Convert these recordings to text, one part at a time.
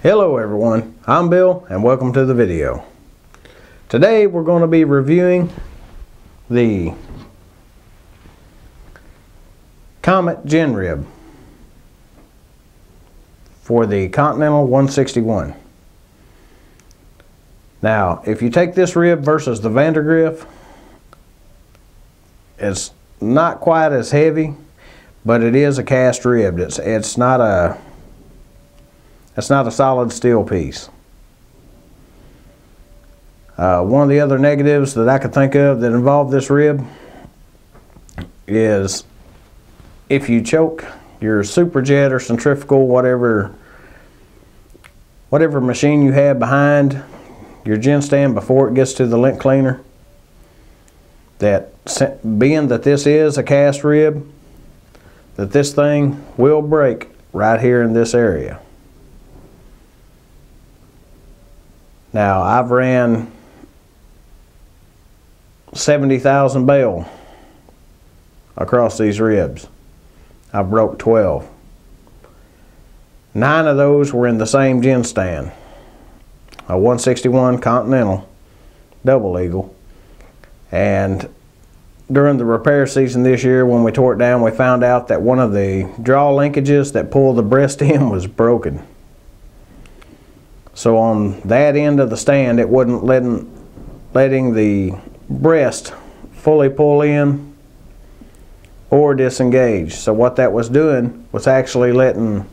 Hello everyone, I'm Bill and welcome to the video. Today we're going to be reviewing the Komet gin rib for the Continental 161. Now if you take this rib versus the Vandergriff, it's not quite as heavy, but it is a cast rib. It's not a solid steel piece. One of the other negatives that I could think of that involve this rib is if you choke your superjet or centrifugal, whatever machine you have behind your gin stand before it gets to the lint cleaner, that being that this is a cast rib, that this thing will break right here in this area. Now I've ran 70,000 bale across these ribs. I broke 12. 9 of those were in the same gin stand. A 161 Continental double eagle. And during the repair season this year, when we tore it down, we found out that one of the draw linkages that pull the breast in was broken. So on that end of the stand, it wasn't letting the breast fully pull in or disengage. So what that was doing was actually letting,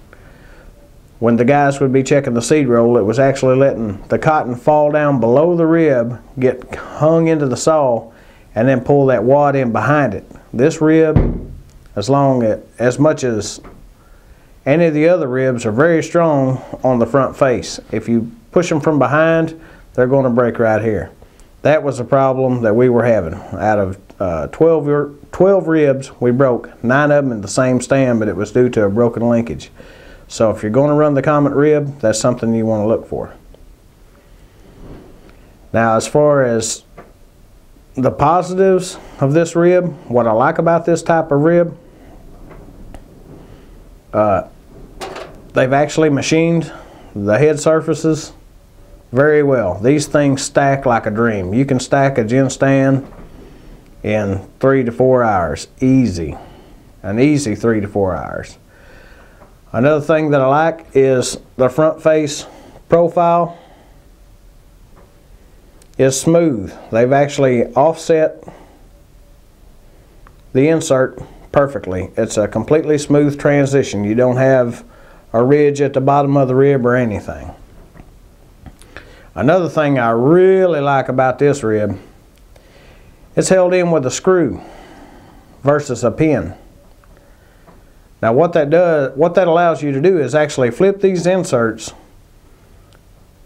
when the guys would be checking the seed roll, it was actually letting the cotton fall down below the rib, get hung into the saw, and then pull that wad in behind it. This rib, as much as any of the other ribs, are very strong on the front face. If you push them from behind, they're going to break right here. That was a problem that we were having. Out of 12 ribs, we broke 9 of them in the same stand, but it was due to a broken linkage. So if you're going to run the Komet rib, that's something you want to look for. Now as far as the positives of this rib, what I like about this type of rib, they've actually machined the head surfaces very well. These things stack like a dream. You can stack a gin stand in 3 to 4 hours. Easy. An easy 3 to 4 hours. Another thing that I like is the front face profile is smooth. They've actually offset the insert perfectly. It's a completely smooth transition. You don't have a ridge at the bottom of the rib or anything. Another thing I really like about this rib, it's held in with a screw versus a pin. Now what that allows you to do is actually flip these inserts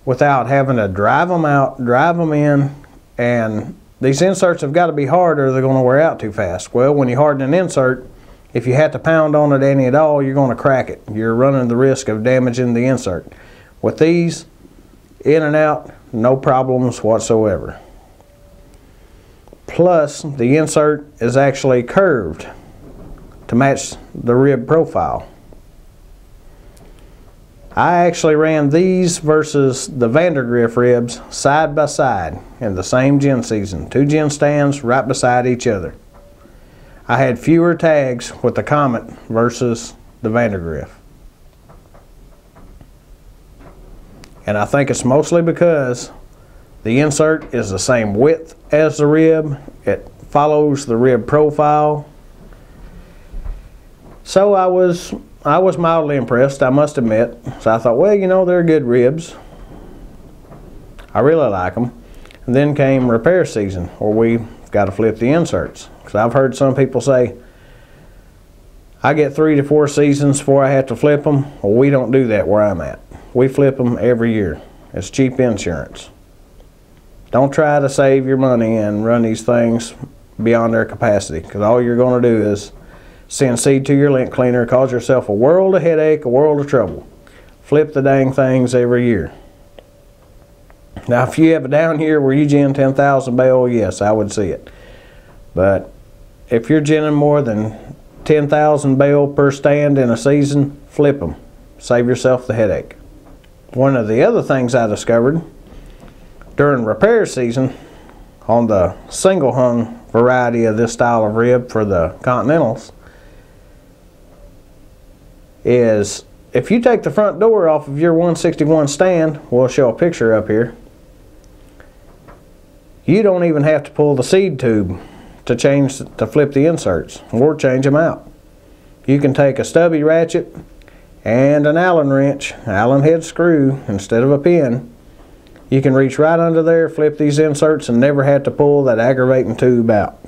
without having to drive them out, drive them in, and these inserts have got to be hard or they're going to wear out too fast. Well, when you harden an insert, if you have to pound on it any at all, you're going to crack it. You're running the risk of damaging the insert. With these, in and out, no problems whatsoever. Plus, the insert is actually curved to match the rib profile. I actually ran these versus the Vandergriff ribs side by side in the same gin season. 2 gin stands right beside each other. I had fewer tags with the Komet versus the Vandergriff. And I think it's mostly because the insert is the same width as the rib. It follows the rib profile. So I was mildly impressed, I must admit. So I thought, well, you know, they're good ribs. I really like them. And then came repair season, where we got to flip the inserts. Because I've heard some people say, I get 3 to 4 seasons before I have to flip them. Well, we don't do that where I'm at. We flip them every year. It's cheap insurance. Don't try to save your money and run these things beyond their capacity, because all you're going to do is send seed to your lint cleaner, cause yourself a world of headache, a world of trouble. Flip the dang things every year. Now if you have a down year where you gin 10,000 bale, yes, I would see it. But if you're ginning more than 10,000 bale per stand in a season, flip them. Save yourself the headache. One of the other things I discovered during repair season on the single hung variety of this style of rib for the Continentals is if you take the front door off of your 161 stand, we'll show a picture up here, you don't even have to pull the seed tube to flip the inserts or change them out. You can take a stubby ratchet and an Allen wrench, Allen head screw instead of a pin. You can reach right under there, flip these inserts, and never have to pull that aggravating tube out.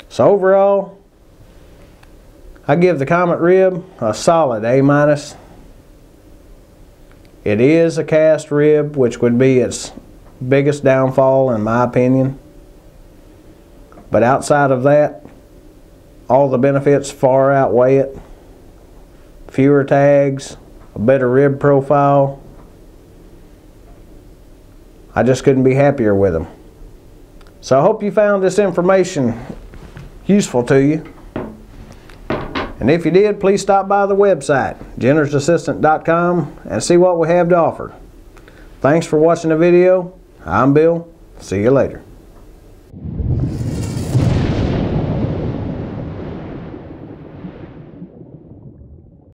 So overall, I give the Komet rib a solid A-. It is a cast rib, which would be its biggest downfall in my opinion. But outside of that, all the benefits far outweigh it. Fewer tags, a better rib profile. I just couldn't be happier with them. So I hope you found this information useful to you. And if you did, please stop by the website, jennersassistant.com, and see what we have to offer. Thanks for watching the video. I'm Bill. See you later.